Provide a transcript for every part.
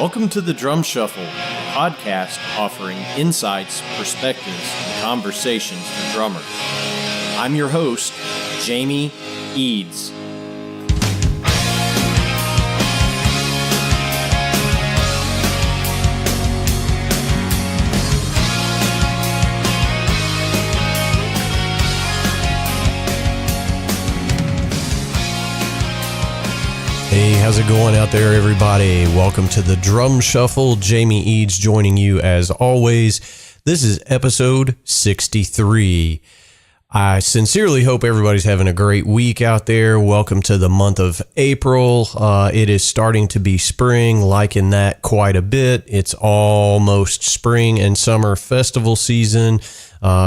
Welcome to the Drum Shuffle, a podcast offering insights, perspectives, and conversations for drummers. I'm your host, Jamie Eads. Hey, how's it going out there, everybody? Welcome to the Drum Shuffle. Jamie Eads joining you as always. This is episode 63. I sincerely hope everybody's having a great week out there. Welcome to the month of April. It is starting to be spring, liking that quite a bit. It's almost spring and summer festival season.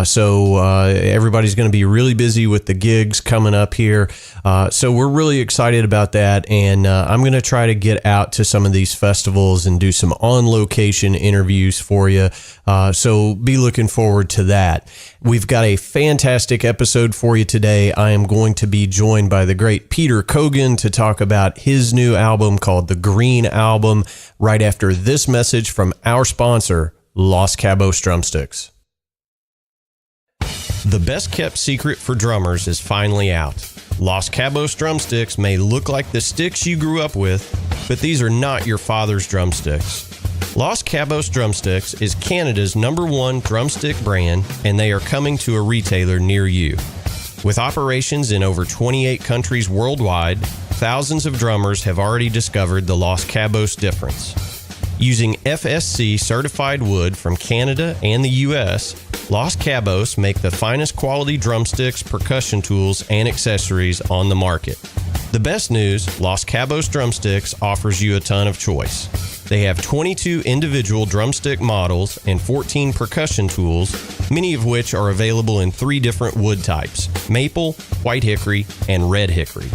So everybody's going to be really busy with the gigs coming up here. So we're really excited about that. And I'm going to try to get out to some of these festivals and do some on-location interviews for you. So be looking forward to that. We've got a fantastic episode for you today. I am going to be joined by the great Peter Kogan to talk about his new album called The Green Album right after this message from our sponsor, Los Cabos Drumsticks. The best kept secret for drummers is finally out. Los Cabos drumsticks may look like the sticks you grew up with, but these are not your father's drumsticks. Los Cabos Drumsticks is Canada's #1 drumstick brand, and they are coming to a retailer near you. With operations in over 28 countries worldwide, thousands of drummers have already discovered the Los Cabos difference. Using FSC certified wood from Canada and the US, Los Cabos make the finest quality drumsticks, percussion tools, and accessories on the market. The best news, Los Cabos Drumsticks offers you a ton of choice. They have 22 individual drumstick models and 14 percussion tools, many of which are available in 3 different wood types: maple, white hickory, and red hickory.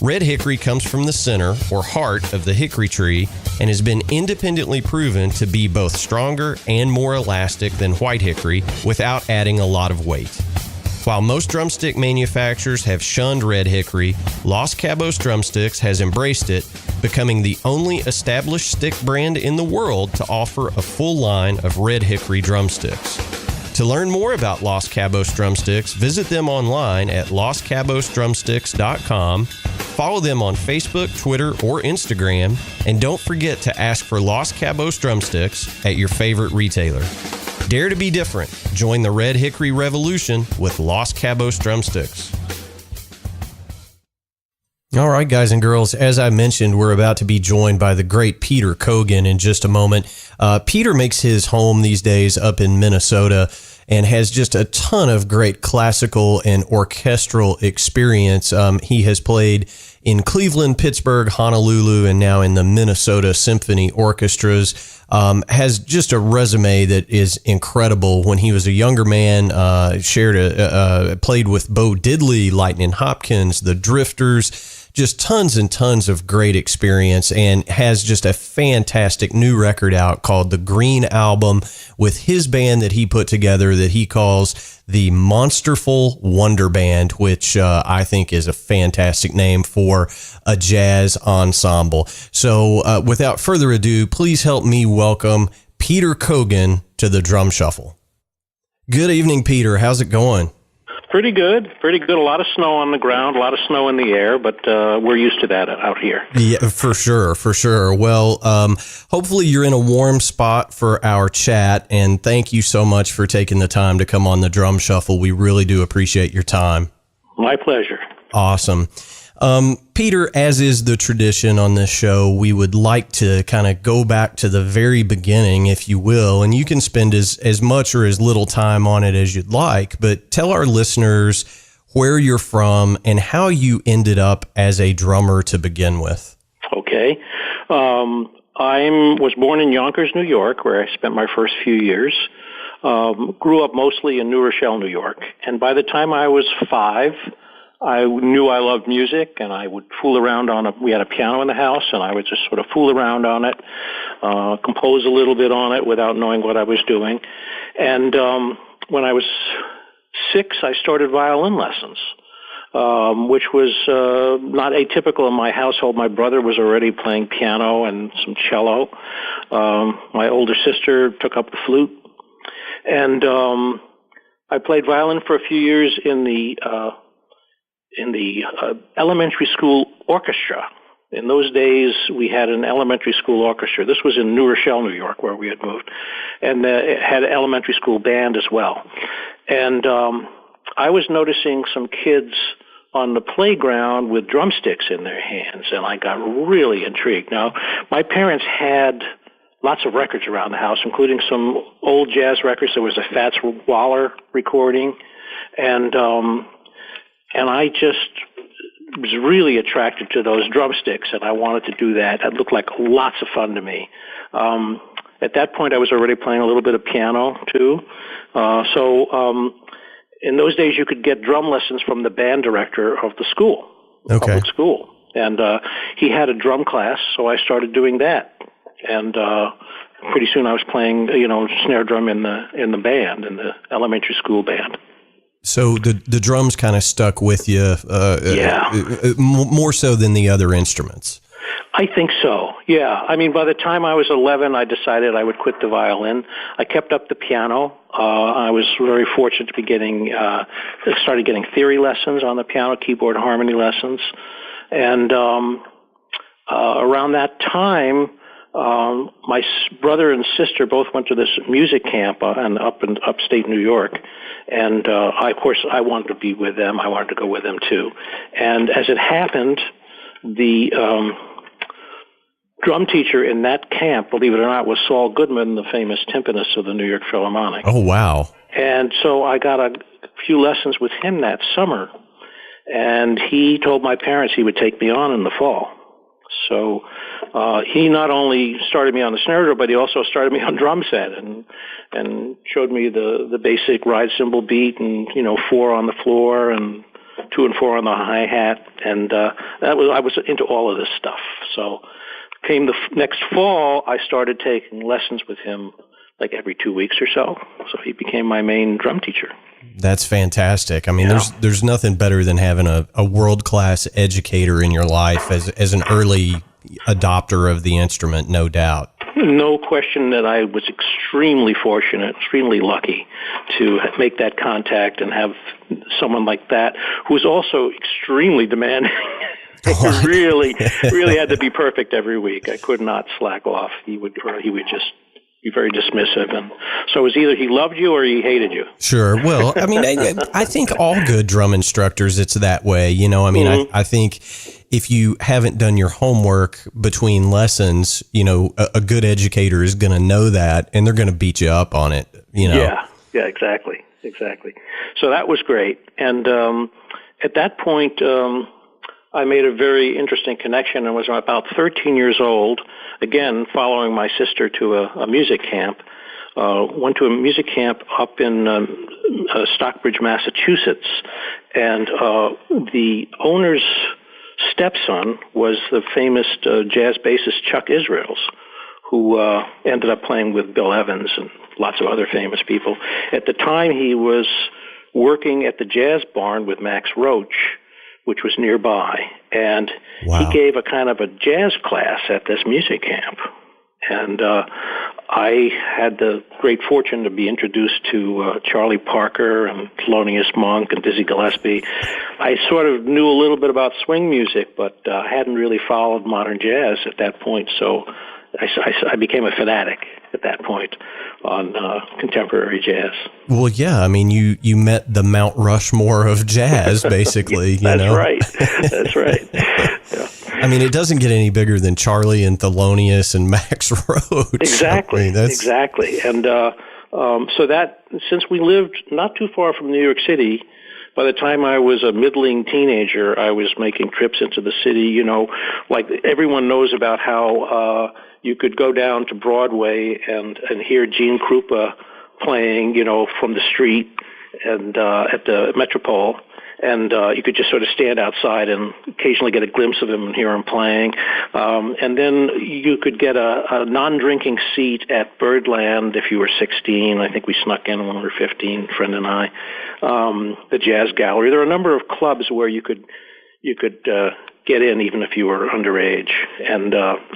Red hickory comes from the center or heart of the hickory tree and has been independently proven to be both stronger and more elastic than white hickory without adding a lot of weight. While most drumstick manufacturers have shunned red hickory, Los Cabos Drumsticks has embraced it, becoming the only established stick brand in the world to offer a full line of red hickory drumsticks. To learn more about Los Cabos Drumsticks, visit them online at loscabosdrumsticks.com. Follow them on Facebook, Twitter, or Instagram, and don't forget to ask for Los Cabos Drumsticks at your favorite retailer. Dare to be different. Join the Red Hickory Revolution with Los Cabos Drumsticks. All right, guys and girls, as I mentioned, we're about to be joined by the great Peter Kogan in just a moment. Peter makes his home these days up in Minnesota and has just a ton of great classical and orchestral experience. He has played in Cleveland, Pittsburgh, Honolulu, and now in the Minnesota Symphony Orchestras. Has just a resume that is incredible. When he was a younger man, played with Bo Diddley, Lightning Hopkins, the Drifters, just tons and tons of great experience, and has just a fantastic new record out called The Green Album with his band that he put together that he calls the Monsterful Wonderband, which I think is a fantastic name for a jazz ensemble. So without further ado, please help me welcome Peter Kogan to the Drum Shuffle. Good evening, Peter. How's it going? Pretty good. A lot of snow on the ground, a lot of snow in the air, but we're used to that out here. Yeah, for sure. Well, hopefully you're in a warm spot for our chat, and thank you so much for taking the time to come on the Drum Shuffle. We really do appreciate your time. My pleasure. Awesome. Peter, as is the tradition on this show, we would like to kind of go back to the very beginning, if you will, and you can spend as much or as little time on it as you'd like, but tell our listeners where you're from and how you ended up as a drummer to begin with. Okay. I was born in Yonkers, New York, where I spent my first few years. Grew up mostly in New Rochelle, New York, and by the time I was 5, I knew I loved music, and I would fool around we had a piano in the house, and I would just sort of fool around on it, compose a little bit on it without knowing what I was doing. And when I was 6, I started violin lessons. which was not atypical in my household. My brother was already playing piano and some cello. My older sister took up the flute. And I played violin for a few years in the elementary school orchestra. In those days, we had an elementary school orchestra. This was in New Rochelle, New York, where we had moved. And it had an elementary school band as well. And I was noticing some kids on the playground with drumsticks in their hands, and I got really intrigued. Now, my parents had lots of records around the house, including some old jazz records. There was a Fats Waller recording, and I just was really attracted to those drumsticks, and I wanted to do that. It looked like lots of fun to me. At that point, I was already playing a little bit of piano, too. In those days, you could get drum lessons from the band director of the school, public school. And he had a drum class, so I started doing that. And pretty soon I was playing, snare drum in the band, in the elementary school band. So the drums kind of stuck with you, more so than the other instruments. I think so, yeah. I mean, by the time I was 11, I decided I would quit the violin. I kept up the piano. I was very fortunate to be started getting theory lessons on the piano, keyboard harmony lessons. And around that time, my brother and sister both went to this music camp up in upstate New York. And of course, I wanted to be with them. I wanted to go with them, too. And as it happened, the drum teacher in that camp, believe it or not, was Saul Goodman, the famous timpanist of the New York Philharmonic. Oh, wow. And so I got a few lessons with him that summer, and he told my parents he would take me on in the fall. So he not only started me on the snare drum, but he also started me on drum set and showed me the basic ride cymbal beat and, 4 on the floor and 2 and 4 on the hi-hat. And I was into all of this stuff. So came the next fall, I started taking lessons with him like every 2 weeks or so. So he became my main drum teacher. That's fantastic. I mean, there's nothing better than having a world-class educator in your life as an early adopter of the instrument, no doubt. No question that I was extremely fortunate, extremely lucky to make that contact and have someone like that who was also extremely demanding. really had to be perfect every week. I could not slack off. He would just be very dismissive, and so it was either he loved you or he hated you. Sure. Well, I mean, I think all good drum instructors, it's that way. I think if you haven't done your homework between lessons, a good educator is going to know that, and they're going to beat you up on it. Yeah, exactly. So that was great, and at that point, I made a very interesting connection and was about 13 years old, again, following my sister to a music camp. Went to a music camp up in Stockbridge, Massachusetts, and the owner's stepson was the famous jazz bassist Chuck Israels, who ended up playing with Bill Evans and lots of other famous people. At the time, he was working at the Jazz Barn with Max Roach, which was nearby, and he gave a kind of a jazz class at this music camp. And I had the great fortune to be introduced to Charlie Parker and Thelonious Monk and Dizzy Gillespie. I sort of knew a little bit about swing music, but hadn't really followed modern jazz at that point, so I became a fanatic at that point on contemporary jazz. Well, yeah, I mean, you met the Mount Rushmore of jazz, basically. That's right. Yeah. I mean, it doesn't get any bigger than Charlie and Thelonious and Max Roach. Exactly, exactly. And so that, since we lived not too far from New York City, by the time I was a middling teenager, I was making trips into the city, like everyone knows about how you could go down to Broadway and hear Gene Krupa playing, from the street and at the Metropole. and you could just sort of stand outside and occasionally get a glimpse of him and hear him playing. And then you could get a non-drinking seat at Birdland if you were 16. I think we snuck in when we were 15, friend and I. The Jazz Gallery. There are a number of clubs where you could get in even if you were underage. And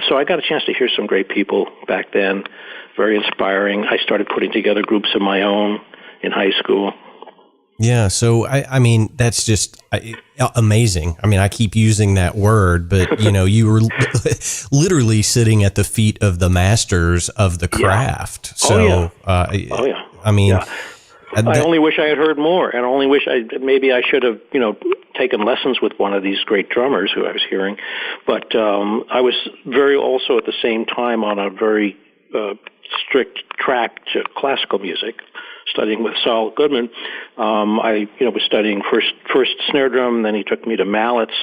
so I got a chance to hear some great people back then. Very inspiring. I started putting together groups of my own in high school. Yeah, so I mean, that's just amazing. I mean, I keep using that word, but you were literally sitting at the feet of the masters of the craft. So, I mean, I only wish I had heard more, and I only wish maybe I should have, taken lessons with one of these great drummers who I was hearing. But I was also at the same time on a very strict track to classical music, studying with Saul Goodman. I was studying first snare drum, then he took me to mallets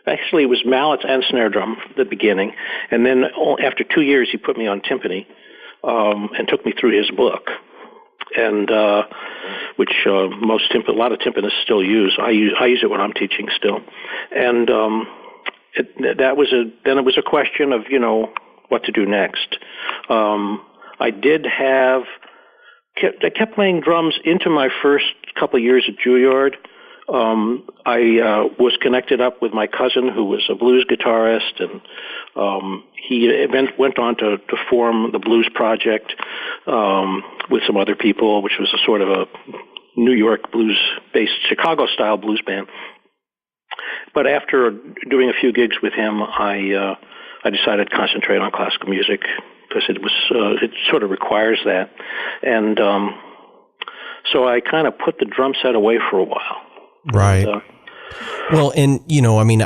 actually it was mallets and snare drum at the beginning, and then after 2 years he put me on timpani and took me through his book, and which a lot of timpanists still use. I use it when I'm teaching still, and then it was a question of what to do next. I kept playing drums into my first couple of years at Juilliard. I was connected up with my cousin who was a blues guitarist, and he went on to form the Blues Project with some other people, which was a sort of a New York blues-based Chicago-style blues band. But after doing a few gigs with him, I decided to concentrate on classical music because it sort of requires that. And so I kind of put the drum set away for a while. Right. Well, and, I mean,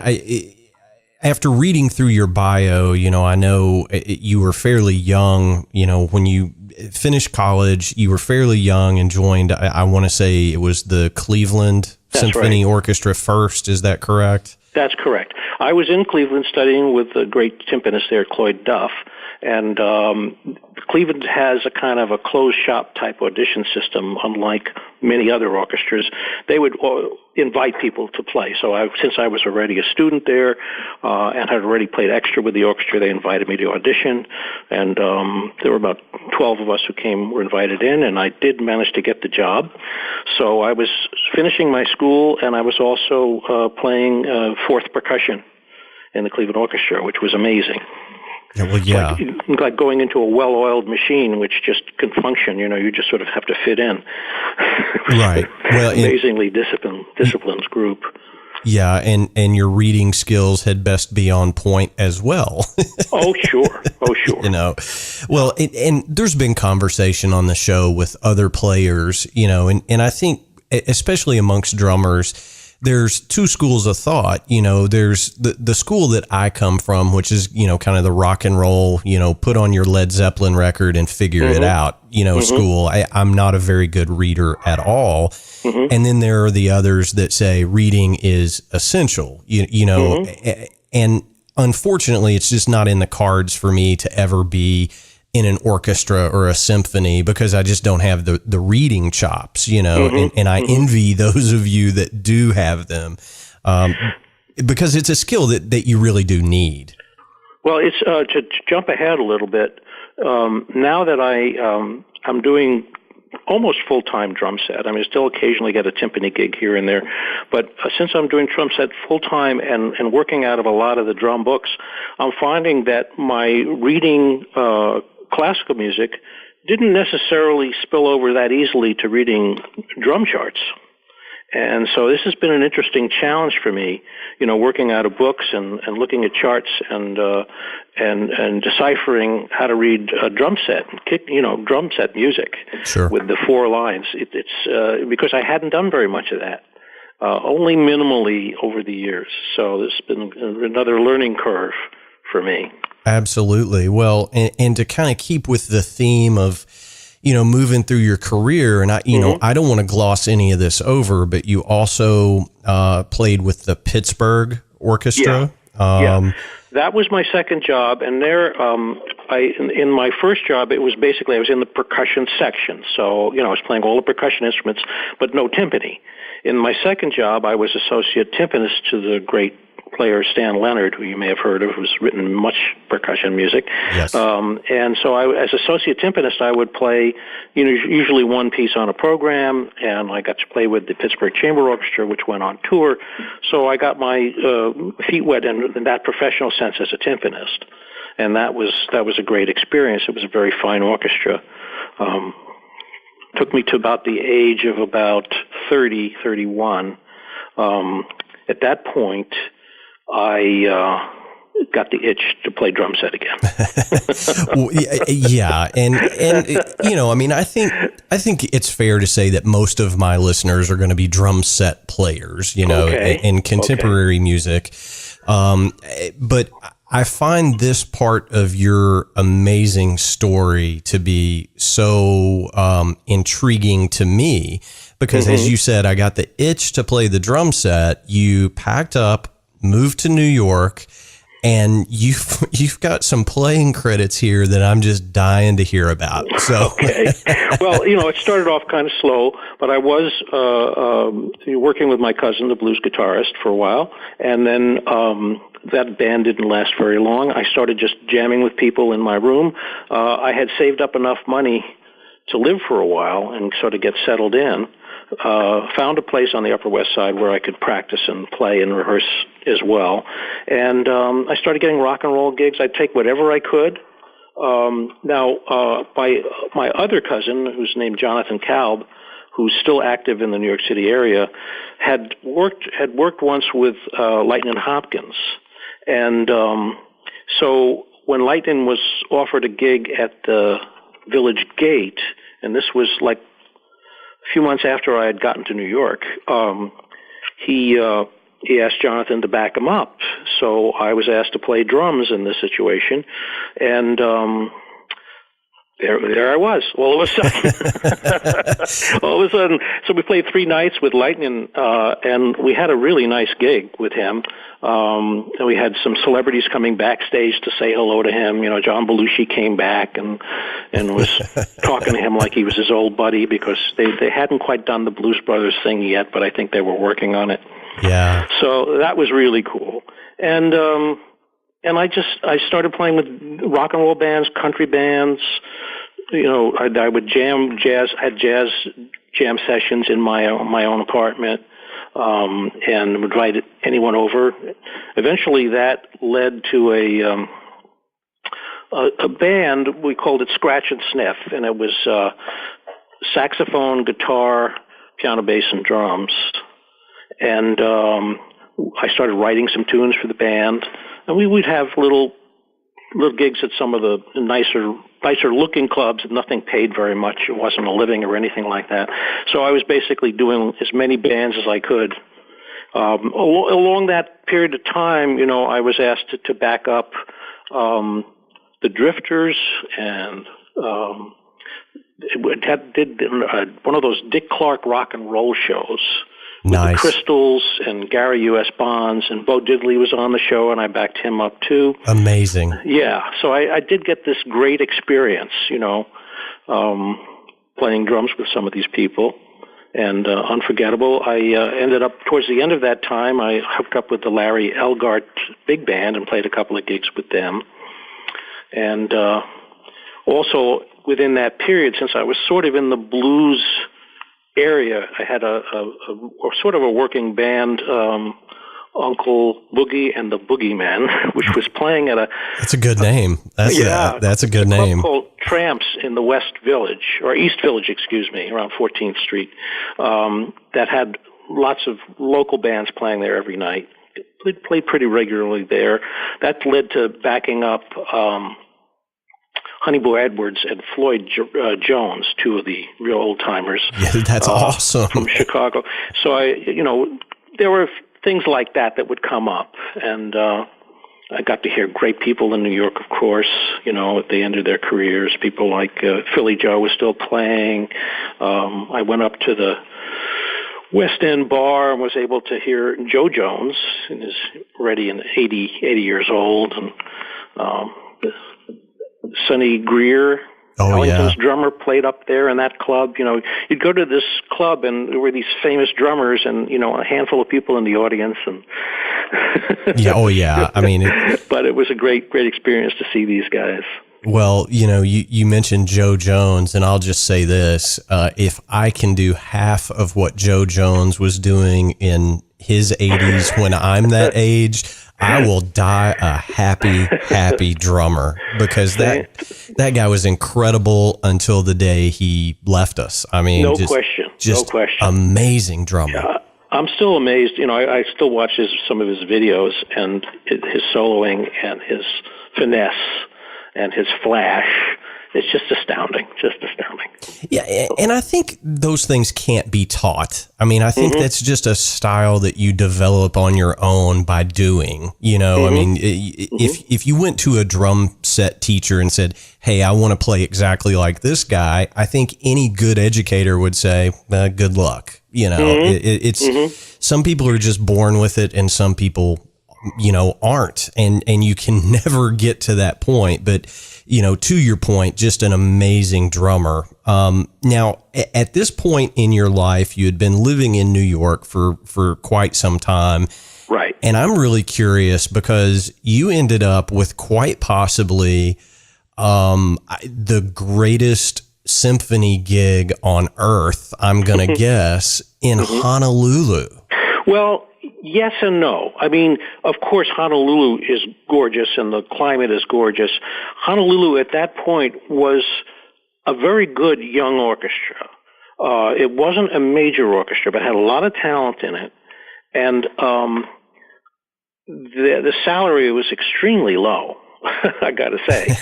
after reading through your bio, I know you were fairly young, when you finished college, you were fairly young and joined, I want to say it was the Cleveland Symphony Orchestra first. Is that correct? That's correct. I was in Cleveland studying with the great timpanist there, Cloyd Duff, and Cleveland has a kind of a closed shop type audition system, unlike many other orchestras. They would invite people to play. So since I was already a student there and had already played extra with the orchestra, they invited me to audition, and there were about 12 of us who were invited in, and I did manage to get the job. So I was finishing my school, and I was also playing fourth percussion in the Cleveland Orchestra, which was amazing. Yeah, well, yeah. It's like going into a well-oiled machine, which just can function. You just sort of have to fit in. Right. Well, amazingly disciplined group. Yeah, and your reading skills had best be on point as well. Oh, sure. Well, and there's been conversation on the show with other players, and I think especially amongst drummers, there's two schools of thought. There's the school that I come from, which is, kind of the rock and roll, put on your Led Zeppelin record and figure it out, school. I'm not a very good reader at all. And then there are the others that say reading is essential, and unfortunately it's just not in the cards for me to ever be in an orchestra or a symphony because I just don't have the reading chops, and I envy those of you that do have them, because it's a skill that you really do need. Well, it's to jump ahead a little bit. Now that I'm doing almost full-time drum set. I mean, I still occasionally get a timpani gig here and there, but since I'm doing drum set full-time and working out of a lot of the drum books, I'm finding that my reading classical music didn't necessarily spill over that easily to reading drum charts. And so this has been an interesting challenge for me, working out of books and looking at charts and deciphering how to read a drum set, drum set music. Sure. With the four lines. It's because I hadn't done very much of that, only minimally over the years. So this has been another learning curve for me. Absolutely. Well, and to kind of keep with the theme of, moving through your career, and I don't want to gloss any of this over, but you also played with the Pittsburgh Orchestra. That was my second job, and there, in my first job, it was basically I was in the percussion section. So, I was playing all the percussion instruments, but no timpani. In my second job, I was associate timpanist to the great player Stan Leonard, who you may have heard of, who's written much percussion music. Yes. And so as associate timpanist, I would play, usually one piece on a program, and I got to play with the Pittsburgh Chamber Orchestra, which went on tour. So I got my feet wet in that professional sense as a timpanist. And that was a great experience. It was a very fine orchestra. Took me to about the age of about 30, 31. At that point, I got the itch to play drum set again. Well, yeah, and I think it's fair to say that most of my listeners are going to be drum set players, in contemporary music. But I find this part of your amazing story to be so intriguing to me because, as you said, I got the itch to play the drum set. You packed up, moved to New York, and you've got some playing credits here that I'm just dying to hear about. So, okay. Well, it started off kind of slow, but I was working with my cousin, the blues guitarist, for a while, and then that band didn't last very long. I started just jamming with people in my room. I had saved up enough money to live for a while and sort of get settled in. Found a place on the Upper West Side where I could practice and play and rehearse as well. And I started getting rock and roll gigs. I'd take whatever I could. Now, my other cousin, who's named Jonathan Kalb, who's still active in the New York City area, had worked once with Lightnin' Hopkins. And so when Lightnin' was offered a gig at the Village Gate, and this was like a few months after I had gotten to New York, he asked Jonathan to back him up. So I was asked to play drums in this situation, and there I was, all of a sudden. All of a sudden. So we played 3 nights with Lightnin', and we had a really nice gig with him. And we had some celebrities coming backstage to say hello to him. John Belushi came back and was talking to him like he was his old buddy because they hadn't quite done the Blues Brothers thing yet, but I think they were working on it. Yeah. So that was really cool. And I started playing with rock and roll bands, country bands. I would had jazz jam sessions in my own apartment, and would invite anyone over. Eventually that led to a band, we called it Scratch and Sniff, and it was saxophone, guitar, piano, bass, and drums. And I started writing some tunes for the band, and we would have little gigs at some of the nicer looking clubs. Nothing paid very much. It wasn't a living or anything like that. So I was basically doing as many bands as I could. Along that period of time, I was asked to back up the Drifters, and did one of those Dick Clark rock and roll shows. Nice. With the Crystals and Gary U.S. Bonds, and Bo Diddley was on the show, and I backed him up too. Amazing. Yeah, so I did get this great experience, playing drums with some of these people, and unforgettable. I ended up, towards the end of that time, I hooked up with the Larry Elgart Big Band and played a couple of gigs with them. And also, within that period, since I was sort of in the blues area, I had a sort of a working band, Uncle Boogie and the Boogeymen, which was playing at That's a good name. That's a good name. Club called Tramps in the West Village, or East Village, excuse me, around 14th Street. That had lots of local bands playing there every night. Played pretty regularly there. That led to backing up Honey Boy Edwards and Floyd Jones, two of the real old timers. Yeah, that's awesome. From Chicago. So there were things like that would come up, and I got to hear great people in New York, of course. At the end of their careers, people like Philly Joe was still playing. I went up to West End bar and was able to hear Joe Jones, and is already 80 years old, and Sonny Greer, Ellington's drummer, played up there in that club. You know, you'd go to this club and there were these famous drummers and, you know, a handful of people in the audience. And I mean, but it was a great experience to see these guys. Well, you know, you mentioned Joe Jones, and I'll just say this. If I can do half of what Joe Jones was doing in his 80s when I'm that age, I will die a happy drummer, because that guy was incredible until the day he left us. I mean, no question. Amazing drummer. Yeah, I'm still amazed. You know, I still watch some of his videos, and his soloing and his finesse and his flash. It's just astounding. Yeah, and I think those things can't be taught. I mean, I think that's just a style that you develop on your own by doing. You know, I mean, if you went to a drum set teacher and said, "Hey, I want to play exactly like this guy," I think any good educator would say, "Good luck." You know, it's some people are just born with it, and some people, you know, aren't, and you can never get to that point. But, you know, to your point, just an amazing drummer. Now, at this point in your life, you had been living in New York for quite some time. Right. And I'm really curious, because you ended up with quite possibly the greatest symphony gig on earth, I'm going to guess, in Honolulu. Well, yes and no. I mean, of course, Honolulu is gorgeous and the climate is gorgeous. Honolulu at that point was a very good young orchestra. It wasn't a major orchestra, but had a lot of talent in it. And the salary was extremely low, I got to say.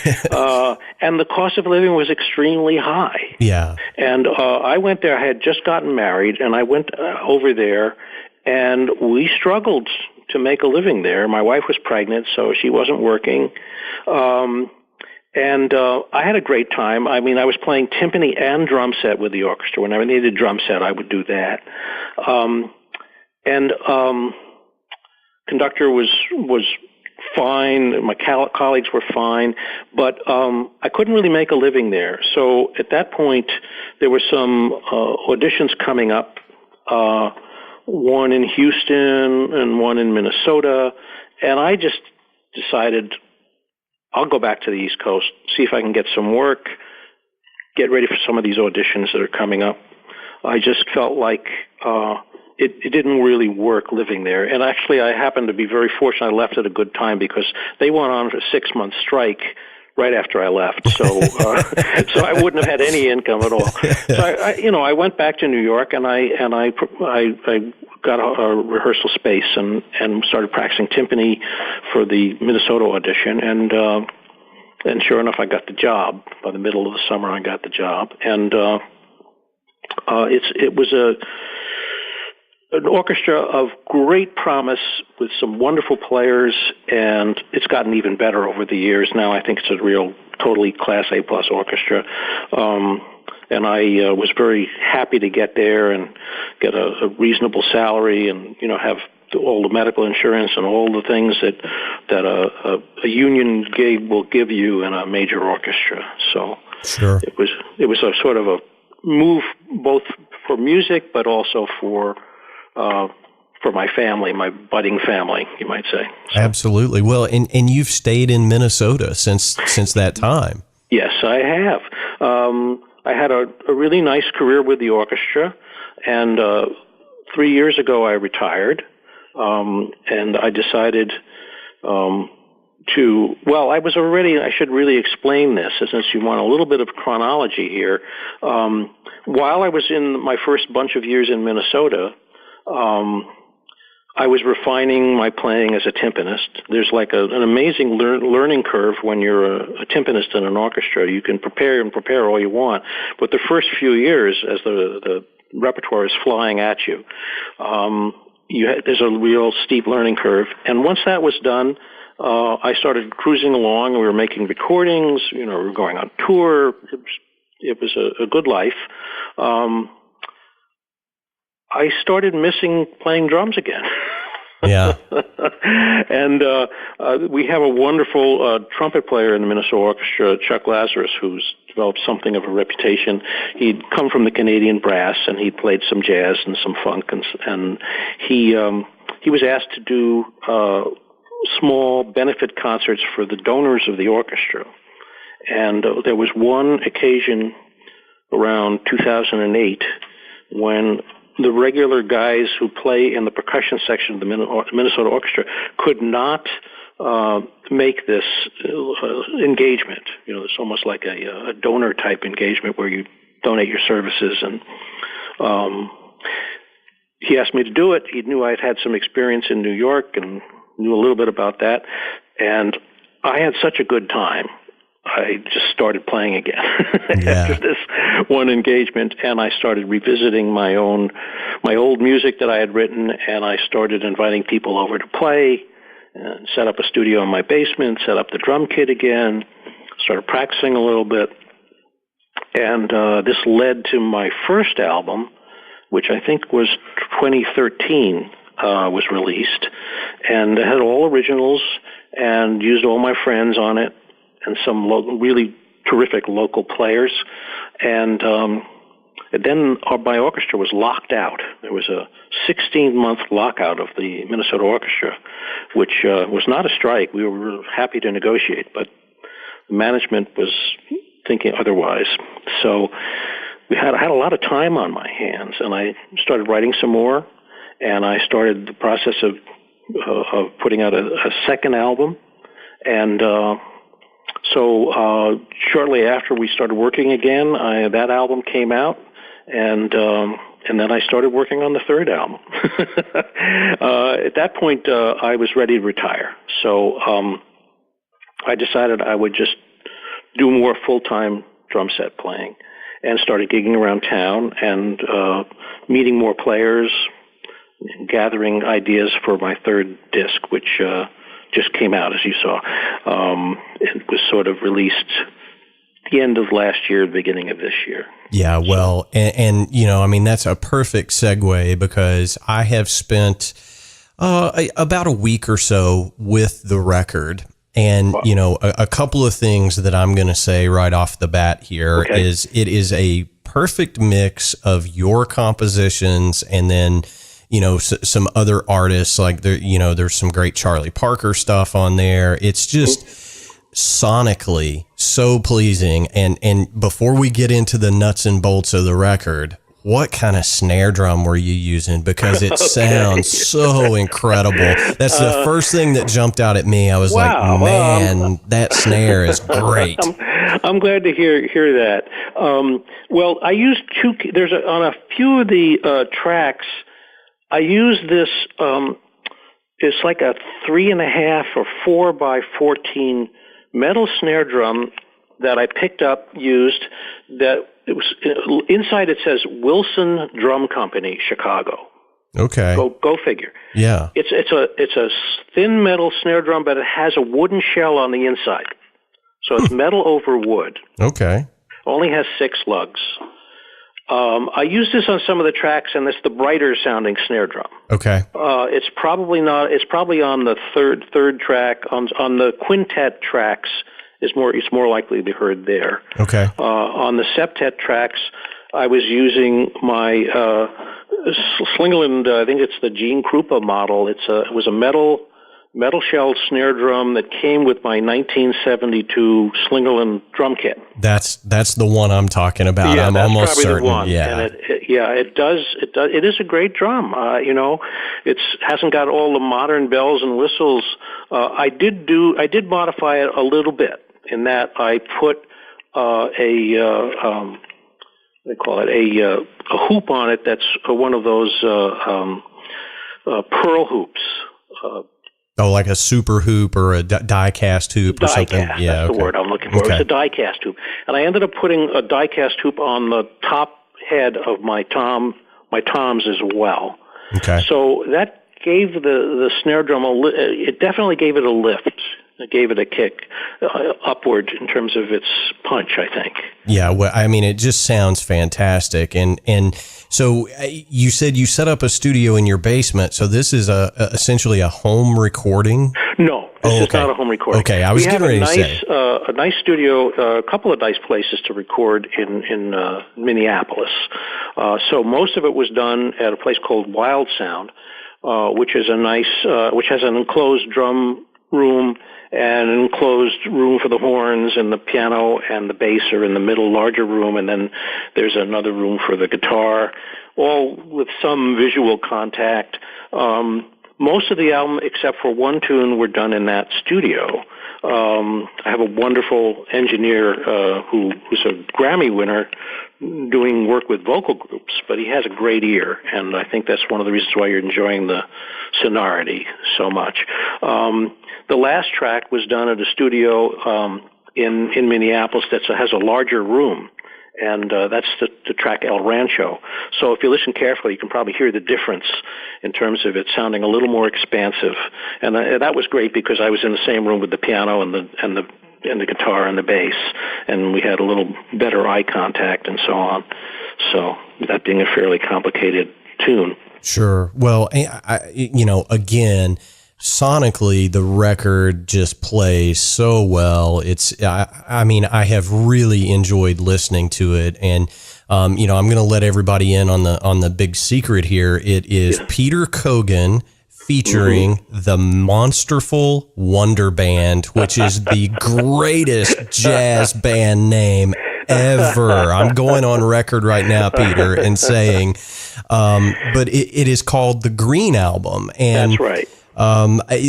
And the cost of living was extremely high. Yeah. And I went there. I had just gotten married, and I went over there. And we struggled to make a living there. My wife was pregnant, so she wasn't working. And I had a great time. I mean, I was playing timpani and drum set with the orchestra. Whenever they needed a drum set, I would do that. Conductor was fine. My colleagues were fine. But I couldn't really make a living there. So at that point, there were some auditions coming up, one in Houston and one in Minnesota, and I just decided I'll go back to the East Coast, see if I can get some work, get ready for some of these auditions that are coming up. I just felt like it didn't really work living there. And actually, I happened to be very fortunate. I left at a good time, because they went on for a 6-month strike right after I left, so I wouldn't have had any income at all. So I went back to New York, and I got a rehearsal space and started practicing timpani for the Minnesota audition, and sure enough, I got the job. By the middle of the summer, I got the job, and it was an orchestra of great promise with some wonderful players, and it's gotten even better over the years. Now I think it's a real, totally Class A+ orchestra. And I was very happy to get there and get a reasonable salary, and, you know, have all the medical insurance and all the things that a union gig will give you in a major orchestra. So sure. It was a sort of a move, both for music, but also for my family, my budding family, you might say. So. Absolutely. Well, and you've stayed in Minnesota since that time. Yes, I have. I had a really nice career with the orchestra, and 3 years ago I retired, and I decided I should really explain this, since you want a little bit of chronology here. While I was in my first bunch of years in Minnesota, I was refining my playing as a timpanist. There's like an amazing learning curve when you're a timpanist in an orchestra. You can prepare all you want, but the first few years, as the repertoire is flying at you, there's a real steep learning curve. And once that was done, I started cruising along, and we were making recordings. You know, we were going on tour. It was a good life. I started missing playing drums again. Yeah. And we have a wonderful trumpet player in the Minnesota Orchestra, Chuck Lazarus, who's developed something of a reputation. He'd come from the Canadian brass, and he played some jazz and some funk, and he was asked to do small benefit concerts for the donors of the orchestra. And there was one occasion around 2008 when the regular guys who play in the percussion section of the Minnesota Orchestra could not make this engagement. You know, it's almost like a donor-type engagement where you donate your services. And he asked me to do it. He knew I had had some experience in New York and knew a little bit about that. And I had such a good time. I just started playing again after this one engagement, and I started revisiting my old music that I had written, and I started inviting people over to play, and set up a studio in my basement, set up the drum kit again, started practicing a little bit, and this led to my first album, which I think was 2013, was released, and it had all originals and used all my friends on it, and some really terrific local players. And then my orchestra was locked out. There was a 16-month lockout of the Minnesota Orchestra, which was not a strike. We were happy to negotiate, but the management was thinking otherwise. So I had a lot of time on my hands, and I started writing some more, and I started the process of putting out a second album. And so shortly after we started working again, that album came out, and then I started working on the third album. At that point, I was ready to retire. So I decided I would just do more full-time drum set playing, and started gigging around town and meeting more players, gathering ideas for my third disc, which just came out, as you saw. It was sort of released the end of last year, the beginning of this year. Yeah, well, and you know, I mean, that's a perfect segue, because I have spent about a week or so with the record. And, you know, a couple of things that I'm going to say right off the bat here is it is a perfect mix of your compositions and then, you know, some other artists, like there, you know, there's some great Charlie Parker stuff on there. It's just sonically so pleasing. And before we get into the nuts and bolts of the record, what kind of snare drum were you using? Because it sounds so incredible. That's the first thing that jumped out at me. I was like, man, that snare is great. I'm glad to hear that. Well, I used on a few of the tracks, I use this, it's like a 3.5 or 4x14 metal snare drum that I picked up, used, that it was inside. It says Wilson Drum Company, Chicago. Okay. Go figure. Yeah. It's a thin metal snare drum, but it has a wooden shell on the inside. So it's metal over wood. Okay. Only has 6 lugs. I used this on some of the tracks, and it's the brighter sounding snare drum. Okay. It's probably on the third track. On the quintet tracks, it's more likely to be heard there. Okay. On the septet tracks, I was using my Slingerland. I think it's the Gene Krupa model. It was a metal shelled snare drum that came with my 1972 Slingerland drum kit. That's the one I'm talking about. Yeah, I'm almost certain. The one. Yeah. And it is a great drum. You know, it hasn't got all the modern bells and whistles. I did modify it a little bit in that I put they call it a hoop on it. That's one of those pearl hoops. Like a super hoop or a die-cast hoop or something? Yeah, that's the word I'm looking for. It's a die-cast hoop. And I ended up putting a die-cast hoop on the top head of my toms as well. Okay. So that gave the snare drum it definitely gave it a lift. gave it a kick upward in terms of its punch, I think. Yeah, well, I mean, it just sounds fantastic. And so you said you set up a studio in your basement. So this is essentially a home recording? No, this is not a home recording. Okay, I was getting ready to say. A nice studio, a couple of nice places to record in Minneapolis. So most of it was done at a place called Wild Sound, which is which has an enclosed drum room and an enclosed room for the horns, and the piano and the bass are in the middle larger room, and then there's another room for the guitar, all with some visual contact. Most of the album, except for one tune, were done in that studio. I have a wonderful engineer who's a Grammy winner doing work with vocal groups, but he has a great ear, and I think that's one of the reasons why you're enjoying the sonority so much. The last track was done at a studio in Minneapolis that has a larger room, and that's the track El Rancho. So if you listen carefully, you can probably hear the difference in terms of it sounding a little more expansive. And that was great because I was in the same room with the piano and the guitar and the bass, and we had a little better eye contact and so on. So that being a fairly complicated tune. Sure. Well, again, sonically, the record just plays so well. I have really enjoyed listening to it. And, I'm going to let everybody in on the big secret here. It is Peter Kogan featuring the Monsterful Wonderband, which is the greatest jazz band name ever. I'm going on record right now, Peter, and saying, but it is called the Green Album. And that's right.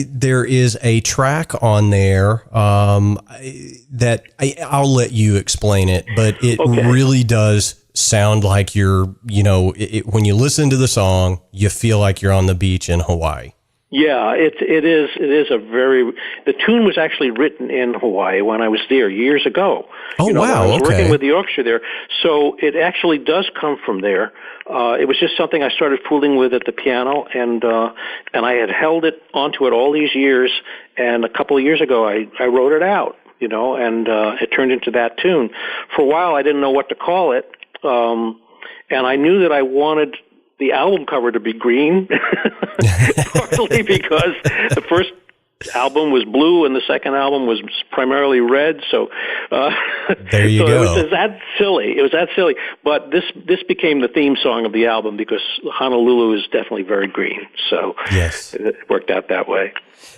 There is a track on there that I'll let you explain it, but it really does sound like you're, when you listen to the song, you feel like you're on the beach in Hawaii. Yeah, it is the tune was actually written in Hawaii when I was there years ago. Oh, wow. I was working with the orchestra there. So it actually does come from there. It was just something I started fooling with at the piano, and I had held it onto it all these years, and a couple of years ago I wrote it out, and it turned into that tune. For a while I didn't know what to call it, and I knew that I wanted the album cover to be green, partly because the first album was blue and the second album was primarily red. So there you go. It was that silly. But this became the theme song of the album because Honolulu is definitely very green. So yes, it worked out that way.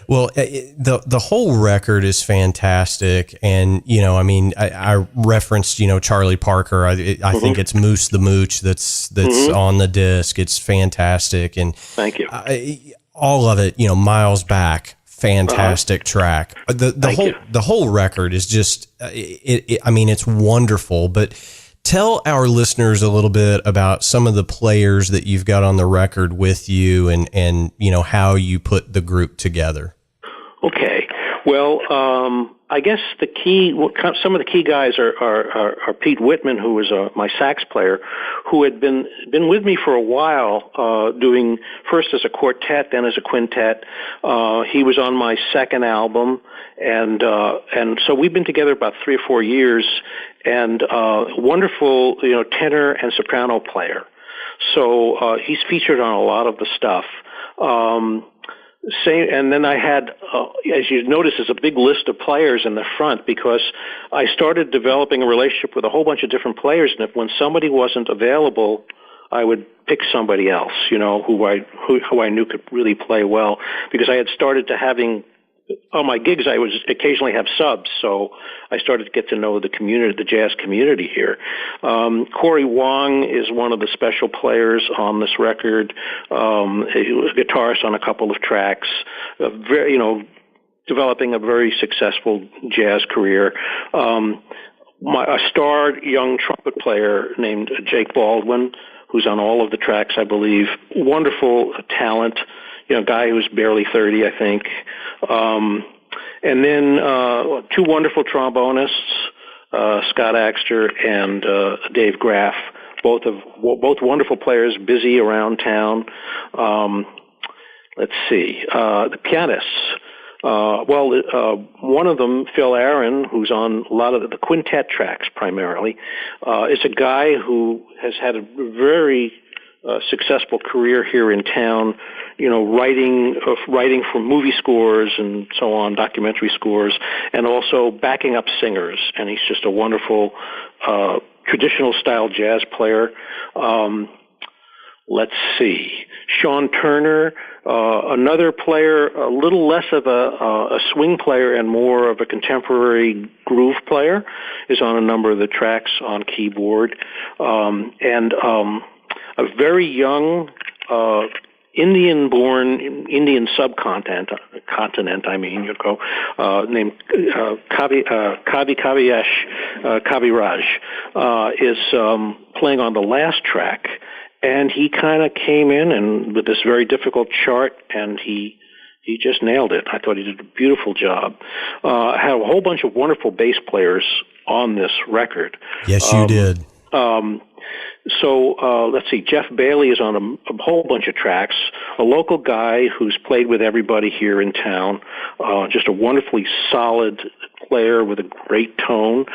Well, the whole record is fantastic, and I referenced Charlie Parker. I think it's Moose the Mooch that's on the disc. It's fantastic, and thank you. All of it, Miles Back, fantastic track. The whole record is just it's wonderful. But tell our listeners a little bit about some of the players that you've got on the record with you, and how you put the group together. Okay. Well, I guess some of the key guys are Pete Whitman, who was my sax player, who had been with me for a while, doing first as a quartet, then as a quintet. He was on my second album, and so we've been together about 3 or 4 years, and wonderful, tenor and soprano player. So he's featured on a lot of the stuff. And then I had, as you notice, there's a big list of players in the front because I started developing a relationship with a whole bunch of different players, and when somebody wasn't available, I would pick somebody else, who I knew could really play well, because I had started to having on my gigs, I would occasionally have subs, so I started to get to know the community, the jazz community here. Corey Wong is one of the special players on this record. He was a guitarist on a couple of tracks, developing a very successful jazz career. A star young trumpet player named Jake Baldwin, who's on all of the tracks, I believe. Wonderful talent. Guy who's barely 30, I think. And then 2 wonderful trombonists, Scott Axter and Dave Graff, both wonderful players, busy around town. Let's see. The pianists, One of them, Phil Aaron, who's on a lot of the quintet tracks primarily, is a guy who has had a very successful career here in town, writing for movie scores and so on, documentary scores, and also backing up singers. And he's just a wonderful traditional style jazz player. Let's see, Sean Turner, another player, a little less of a swing player and more of a contemporary groove player, is on a number of the tracks on keyboard. And a very young Indian-born, Indian subcontinent, named Kaviraj, is playing on the last track. And he kind of came in and with this very difficult chart, and he just nailed it. I thought he did a beautiful job. Had a whole bunch of wonderful bass players on this record. Yes, you did. Let's see, Jeff Bailey is on a whole bunch of tracks, a local guy who's played with everybody here in town, just a wonderfully solid player with a great tone.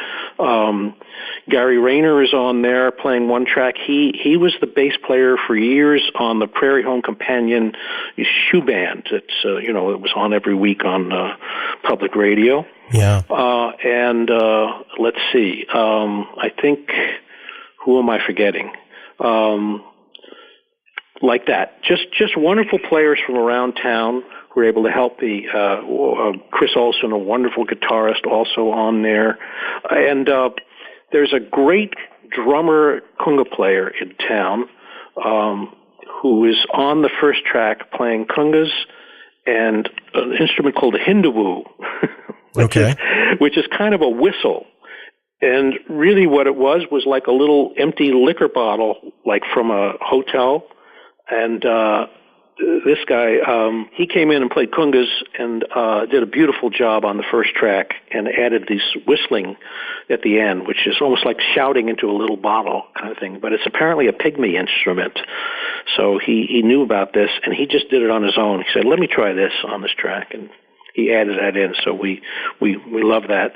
Gary Rayner is on there playing one track. He was the bass player for years on the Prairie Home Companion shoe band. It's, it was on every week on public radio. Yeah. Let's see, I think... Who am I forgetting? Like that. Just wonderful players from around town who were able to help me. Chris Olson, a wonderful guitarist, also on there. And there's a great drummer, conga player in town who is on the first track playing congas and an instrument called a hindawoo, which is kind of a whistle. And really what it was like a little empty liquor bottle, like from a hotel. And this guy, he came in and played congas and did a beautiful job on the first track and added this whistling at the end, which is almost like shouting into a little bottle kind of thing. But it's apparently a pygmy instrument. So he knew about this, and he just did it on his own. He said, let me try this on this track. And he added that in, so we love that.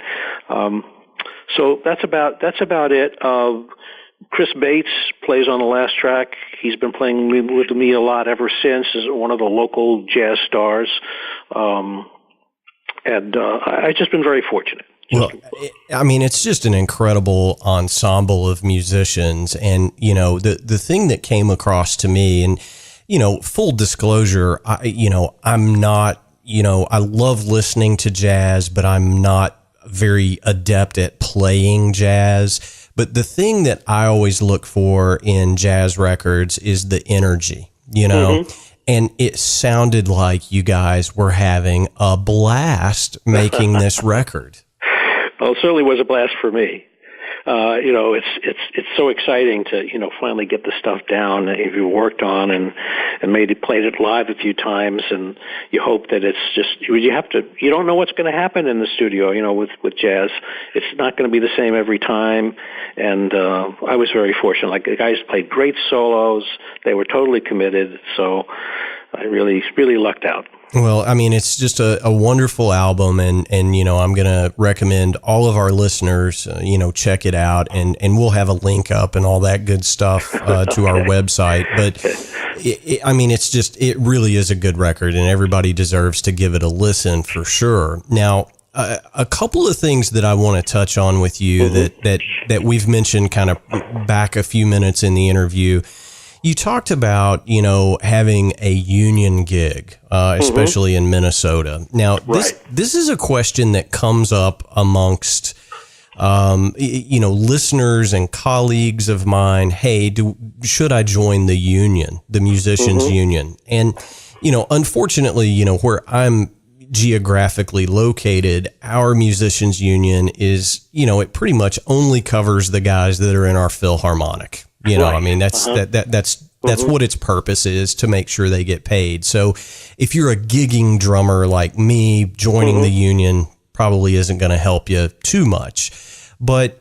So that's about it. Chris Bates plays on the last track. He's been playing with me a lot ever since. Is one of the local jazz stars, and I've just been very fortunate. Well, I mean, it's just an incredible ensemble of musicians, and the thing that came across to me, and full disclosure, I'm not, I love listening to jazz, but I'm not very adept at playing jazz. But the thing that I always look for in jazz records is the energy, and it sounded like you guys were having a blast making this record. Well, it certainly was a blast for me. It's so exciting to, finally get the stuff down that you worked on and maybe played it live a few times, and you hope that it's just, you don't know what's going to happen in the studio, with jazz. It's not going to be the same every time. And, I was very fortunate. Like, the guys played great solos. They were totally committed. So I really, really lucked out. Well, I mean, it's just a wonderful album, and I'm going to recommend all of our listeners, check it out, and we'll have a link up and all that good stuff to our website. But it really is a good record, and everybody deserves to give it a listen for sure. Now, a couple of things that I want to touch on with you that we've mentioned kind of back a few minutes in the interview. You talked about, having a union gig, especially in Minnesota. Now, this is a question that comes up amongst, listeners and colleagues of mine. Hey, should I join the union, the musicians union? And, unfortunately, where I'm geographically located, our musicians union is, it pretty much only covers the guys that are in our Philharmonic. I mean, that's what its purpose is, to make sure they get paid. So if you're a gigging drummer like me, joining the union probably isn't going to help you too much. But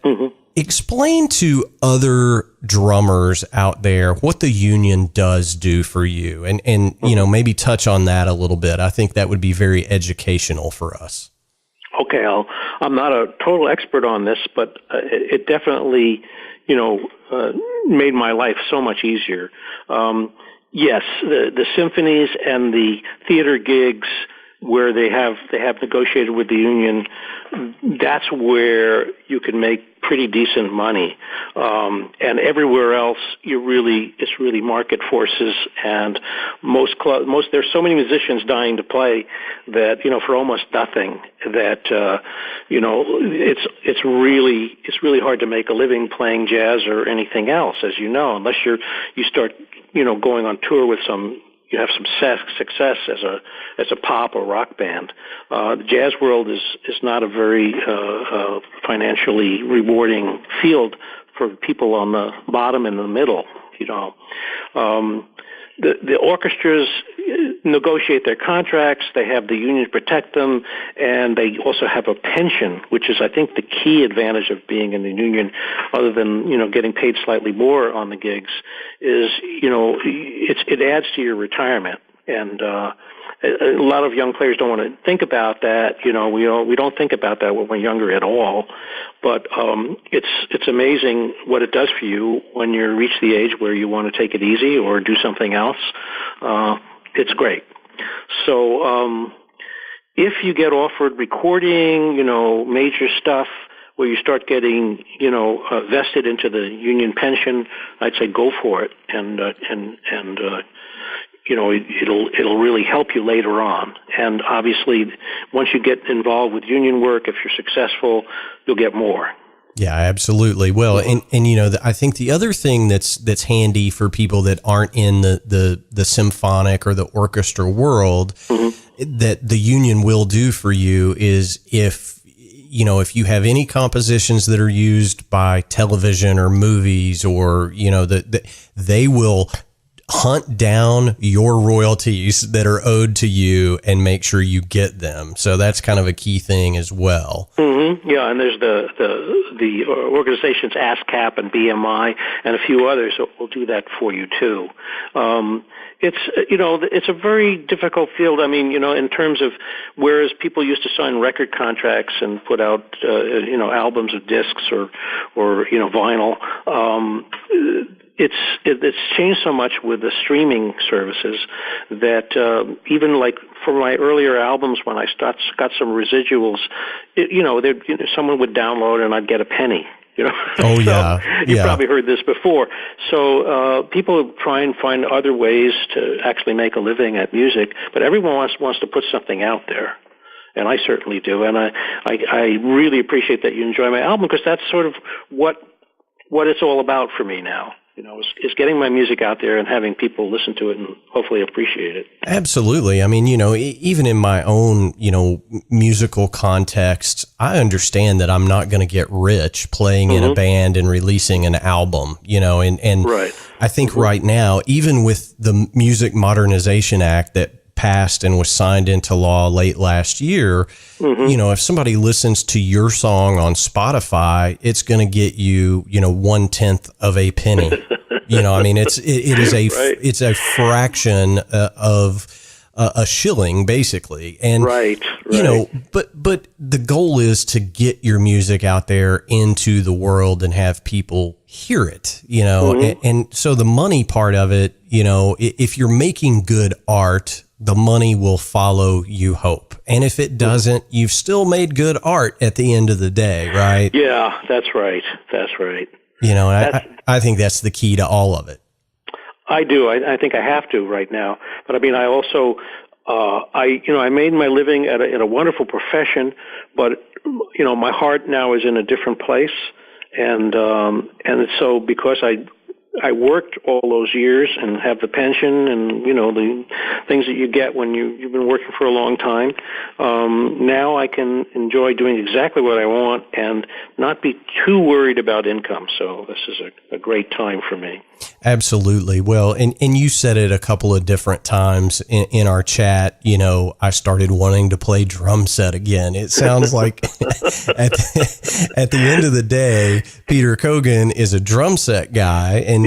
Explain to other drummers out there what the union does do for you, and maybe touch on that a little bit. I think that would be very educational for us. Okay, I'm not a total expert on this, but it definitely, made my life so much easier. Yes, the symphonies and the theater gigs where they have negotiated with the union, that's where you can make pretty decent money. And everywhere else, it's really market forces, and there's so many musicians dying to play that, for almost nothing, that, it's really hard to make a living playing jazz or anything else, as you know, unless you start, going on tour with you have some success as a pop or rock band. The jazz world is not a very financially rewarding field for people on the bottom and the middle. The orchestras negotiate their contracts. They have the unions protect them, and they also have a pension, which is, I think, the key advantage of being in the union, other than getting paid slightly more on the gigs. Is it adds to your retirement, and a lot of young players don't want to think about that. We don't think about that when we're younger at all. But it's amazing what it does for you when you reach the age where you want to take it easy or do something else. It's great. So if you get offered recording, major stuff where you start getting, vested into the union pension, I'd say go for it, and it'll really help you later on. And obviously, once you get involved with union work, if you're successful, you'll get more. Yeah, absolutely. Well, and I think the other thing that's handy for people that aren't in the symphonic or the orchestra world, that the union will do for you is if you have any compositions that are used by television or movies, or they will hunt down your royalties that are owed to you and make sure you get them. So that's kind of a key thing as well. Mm-hmm. Yeah, and there's the organizations ASCAP and BMI and a few others that will do that for you too. It's a very difficult field. I mean, in terms of, whereas people used to sign record contracts and put out, albums of discs or vinyl, it's changed so much with the streaming services that even like for my earlier albums, when I got some residuals, someone would download and I'd get a penny. Oh, yeah. You've probably heard this before. So people try and find other ways to actually make a living at music, but everyone wants to put something out there. And I certainly do. And I really appreciate that you enjoy my album, because that's sort of what it's all about for me now. Is getting my music out there and having people listen to it and hopefully appreciate it. Absolutely. I mean, even in my own, musical context, I understand that I'm not going to get rich playing in a band and releasing an album, and right. I think right now, even with the Music Modernization Act that passed and was signed into law late last year, if somebody listens to your song on Spotify, it's going to get you, 1/10 of a penny. It's a fraction of a shilling, basically. And, right. but the goal is to get your music out there into the world and have people hear it, and so the money part of it, if you're making good art, the money will follow, you hope. And if it doesn't, you've still made good art at the end of the day, right? Yeah, that's right. That's right. I think that's the key to all of it. I do. I think I have to right now. But I mean, I also, I made my living at a wonderful profession, but, my heart now is in a different place. And so because I worked all those years and have the pension and, the things that you get when you've been working for a long time. Now I can enjoy doing exactly what I want and not be too worried about income. So this is a great time for me. Absolutely. Well, and you said it a couple of different times in our chat, I started wanting to play drum set again. It sounds like at the end of the day, Peter Kogan is a drum set guy, and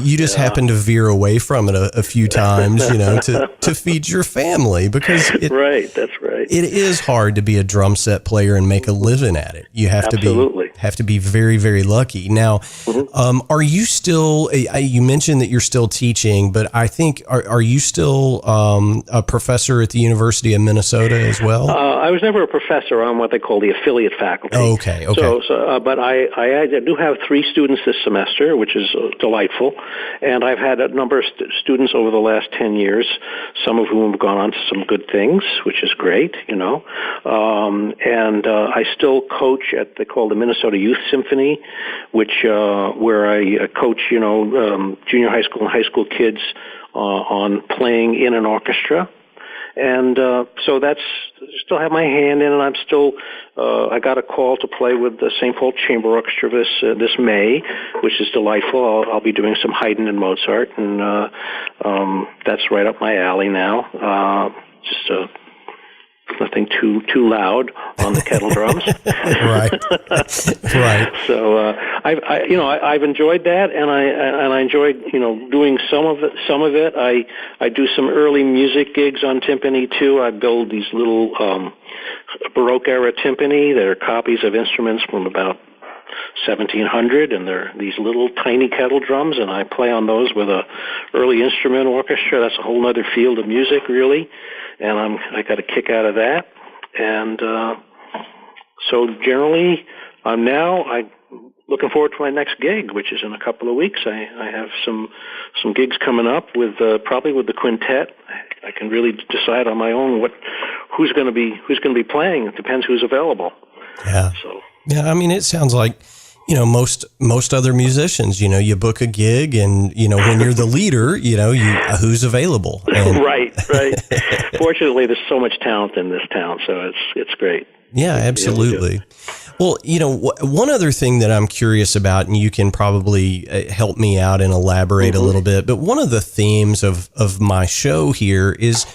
you just happen to veer away from it a few times, to feed your family, because right, that's right. It is hard to be a drum set player and make a living at it. You have to be very, very lucky. Now, are you still? You mentioned that you're still teaching, but I think are you still a professor at the University of Minnesota as well? I was never a professor. I'm what they call the affiliate faculty. Okay. But I do have 3 students this semester, which is delightful, and I've had a number of students over the last 10 years, some of whom have gone on to some good things, which is great, and I still coach at the Minnesota Youth Symphony, which where I coach, junior high school and high school kids on playing in an orchestra. And so that's still have my hand in, and I'm still. I got a call to play with the St. Paul Chamber Orchestra this May, which is delightful. I'll be doing some Haydn and Mozart, and that's right up my alley now. Just nothing too loud on the kettle drums. Right. So I've enjoyed that, and I enjoyed doing some of it. I do some early music gigs on timpani too. I build these little Baroque era timpani. They're copies of instruments from about 1700, and they're these little tiny kettle drums, and I play on those with a early instrument orchestra. That's a whole other field of music, really, and I got a kick out of that. And so generally, I'm looking forward to my next gig, which is in a couple of weeks. I have some gigs coming up with probably with the quintet. I can really decide on my own who's going to be playing. It depends who's available. Yeah. So. Yeah, I mean, it sounds like, most other musicians, you book a gig and, when you're the leader, who's available. And Right. Fortunately, there's so much talent in this town, so it's great. Yeah, absolutely. Well, one other thing that I'm curious about, and you can probably help me out and elaborate a little bit, but one of the themes of my show here is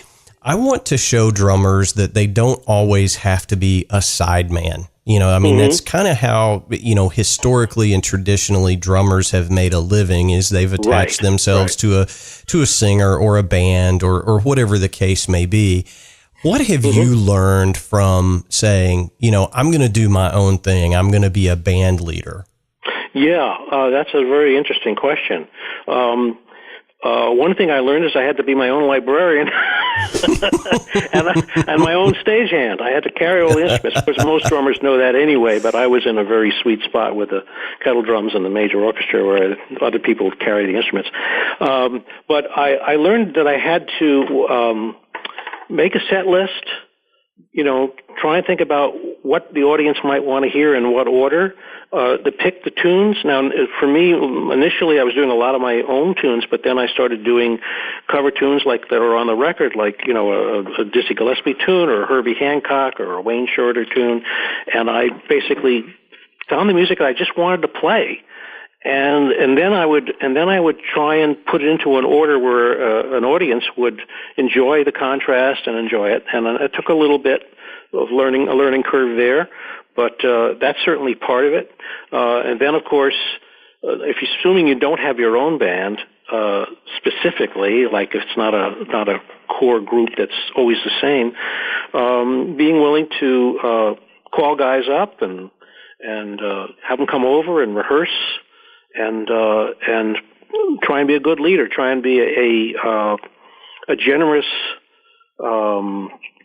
I want to show drummers that they don't always have to be a sideman. That's kind of how, historically and traditionally drummers have made a living, is they've attached themselves to a singer or a band or whatever the case may be. What have you learned from saying, I'm going to do my own thing, I'm going to be a band leader? Yeah, that's a very interesting question. One thing I learned is I had to be my own librarian and my own stagehand. I had to carry all the instruments. Of course, most drummers know that anyway, but I was in a very sweet spot with the kettle drums and the major orchestra where other people would carry the instruments. But I learned that I had to make a set list, try and think about what the audience might want to hear in what order, to pick the tunes. Now, for me, initially I was doing a lot of my own tunes, but then I started doing cover tunes like that are on the record, like, a Dizzy Gillespie tune or a Herbie Hancock or a Wayne Shorter tune, and I basically found the music that I just wanted to play. And then I would try and put it into an order where an audience would enjoy the contrast and enjoy it. And it took a little bit of a learning curve there, but that's certainly part of it. And then, of course, if you're assuming you don't have your own band specifically, like if it's not a core group that's always the same, being willing to call guys up and have them come over and rehearse. And try and be a good leader. Try and be a generous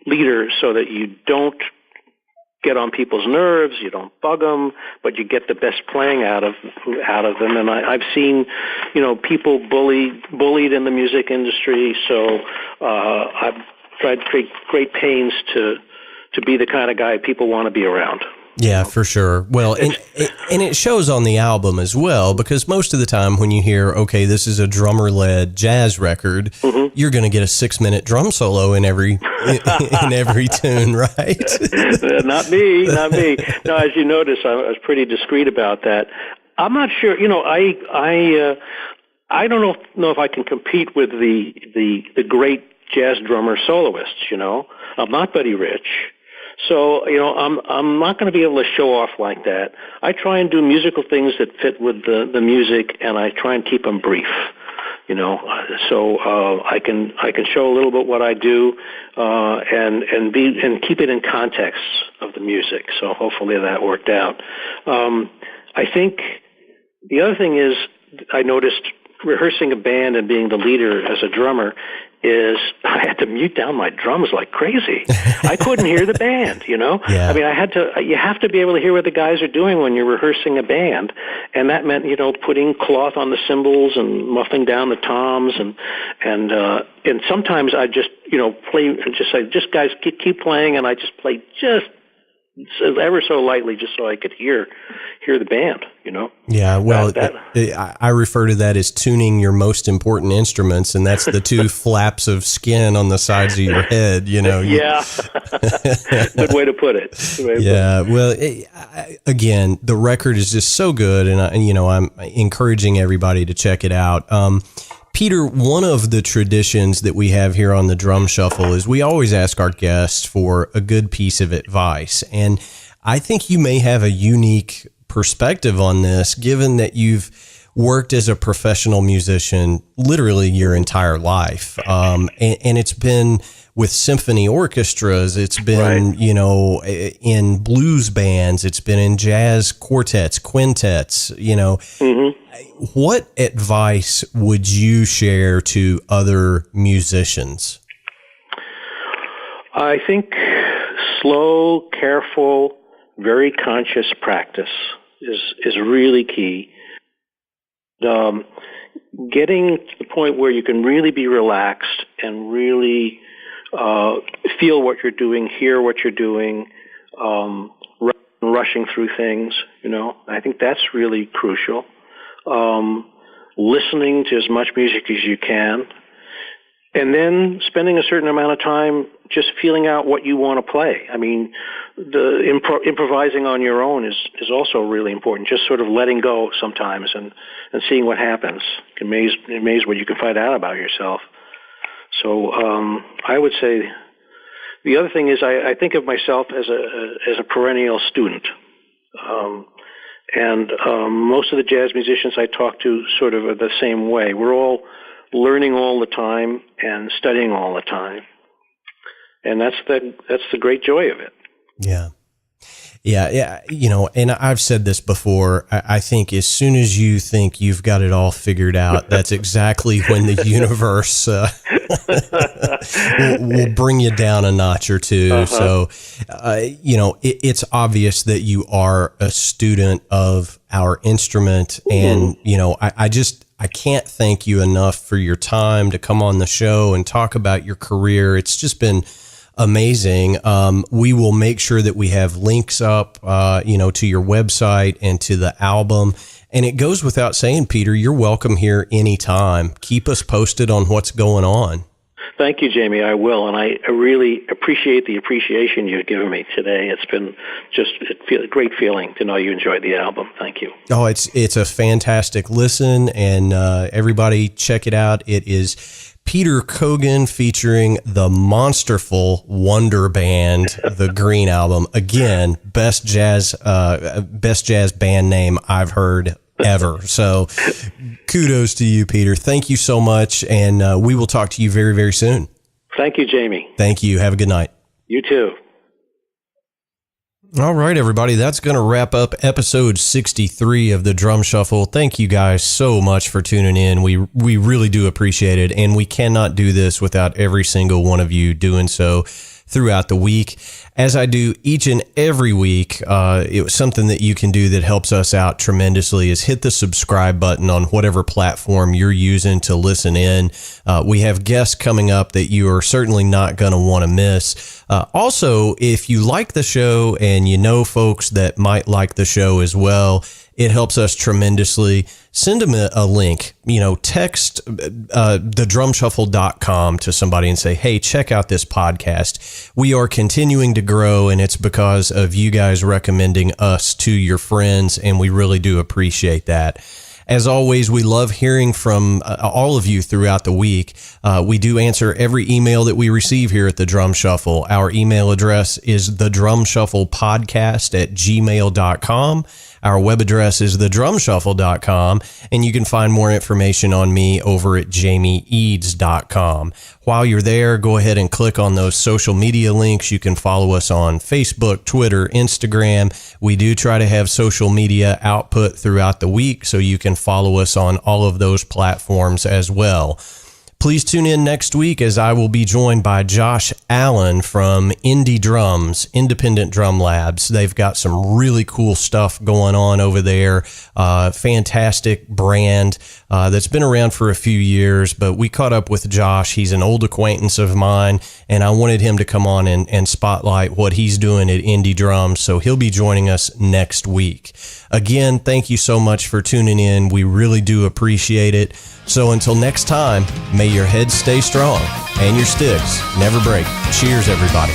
leader, so that you don't get on people's nerves, you don't bug them, but you get the best playing out of them. And I've seen, people bullied in the music industry. So I've tried to take great pains to be the kind of guy people want to be around. Yeah, for sure. Well, and it shows on the album as well, because most of the time when you hear, okay, this is a drummer-led jazz record, you're going to get a 6-minute drum solo in every tune, right? Not me. No, as you notice, I was pretty discreet about that. I'm not sure. I don't know if I can compete with the great jazz drummer soloists. I'm not Buddy Rich. So, I'm not going to be able to show off like that. I try and do musical things that fit with the music, and I try and keep them brief. So I can show a little bit what I do, and keep it in context of the music. So hopefully that worked out. I think the other thing is I noticed rehearsing a band and being the leader as a drummer is I had to mute down my drums like crazy. I couldn't hear the band, Yeah. I mean, you have to be able to hear what the guys are doing when you're rehearsing a band. And that meant, putting cloth on the cymbals and muffling down the toms and sometimes I just, play and just say, just guys keep playing, and I just play just ever so lightly just so I could hear the band, Yeah, well, I refer to that as tuning your most important instruments, and that's the two flaps of skin on the sides of your head, Yeah, good way to put it. Well, again, the record is just so good, and I'm encouraging everybody to check it out. Peter, one of the traditions that we have here on the Drum Shuffle is we always ask our guests for a good piece of advice. And I think you may have a unique perspective on this, given that you've worked as a professional musician literally your entire life. And it's been with symphony orchestras, it's been, right. In blues bands, it's been in jazz quartets, quintets, What advice would you share to other musicians? I think slow, careful, very conscious practice is really key. Getting to the point where you can really be relaxed and really feel what you're doing, hear what you're doing, rushing through things, I think that's really crucial. Listening to as much music as you can, and then spending a certain amount of time just feeling out what you want to play. I mean, the improvising on your own is also really important. Just sort of letting go sometimes and seeing what happens. Amazed what you can find out about yourself. So I would say the other thing is I think of myself as a perennial student. And most of the jazz musicians I talk to sort of are the same way. We're all learning all the time and studying all the time. And that's the great joy of it. Yeah. Yeah. And I've said this before. I think as soon as you think you've got it all figured out, that's exactly when the universe will bring you down a notch or two. Uh-huh. So, it's obvious that you are a student of our instrument. And, I can't thank you enough for your time to come on the show and talk about your career. It's just been amazing. We will make sure that we have links up, to your website and to the album. And it goes without saying, Peter, you're welcome here anytime. Keep us posted on what's going on. Thank you, Jamie. I will. And I really appreciate the appreciation you've given me today. It's been just a great feeling to know you enjoyed the album. Thank you. Oh, it's a fantastic listen, and everybody check it out. It is Peter Kogan featuring the Monsterful Wonderband, the Green Album. Again, best jazz band name I've heard ever. So kudos to you, Peter. Thank you so much. And we will talk to you very, very soon. Thank you, Jamie. Thank you. Have a good night. You too. All right, everybody, that's going to wrap up episode 63 of the Drum Shuffle. Thank you guys so much for tuning in. We really do appreciate it, and we cannot do this without every single one of you doing so. throughout the week. As I do each and every week, it was something that you can do that helps us out tremendously is hit the subscribe button on whatever platform you're using to listen in. We have guests coming up that you are certainly not going to want to miss. Also, if you like the show and you know folks that might like the show as well, it helps us tremendously. Send them a link, text thedrumshuffle.com to somebody and say, hey, check out this podcast. We are continuing to grow, and it's because of you guys recommending us to your friends, and we really do appreciate that. As always, we love hearing from all of you throughout the week. We do answer every email that we receive here at The Drum Shuffle. Our email address is thedrumshufflepodcast@gmail.com. Our web address is thedrumshuffle.com, and you can find more information on me over at jamieeads.com. While you're there, go ahead and click on those social media links. You can follow us on Facebook, Twitter, Instagram. We do try to have social media output throughout the week, so you can follow us on all of those platforms as well. Please tune in next week as I will be joined by Josh Allen from Indie Drums, Independent Drum Labs. They've got some really cool stuff going on over there. Fantastic brand that's been around for a few years, but we caught up with Josh. He's an old acquaintance of mine, and I wanted him to come on and spotlight what he's doing at Indie Drums, so he'll be joining us next week. Again, thank you so much for tuning in. We really do appreciate it. So until next time, may your head stay strong and your sticks never break. Cheers, everybody.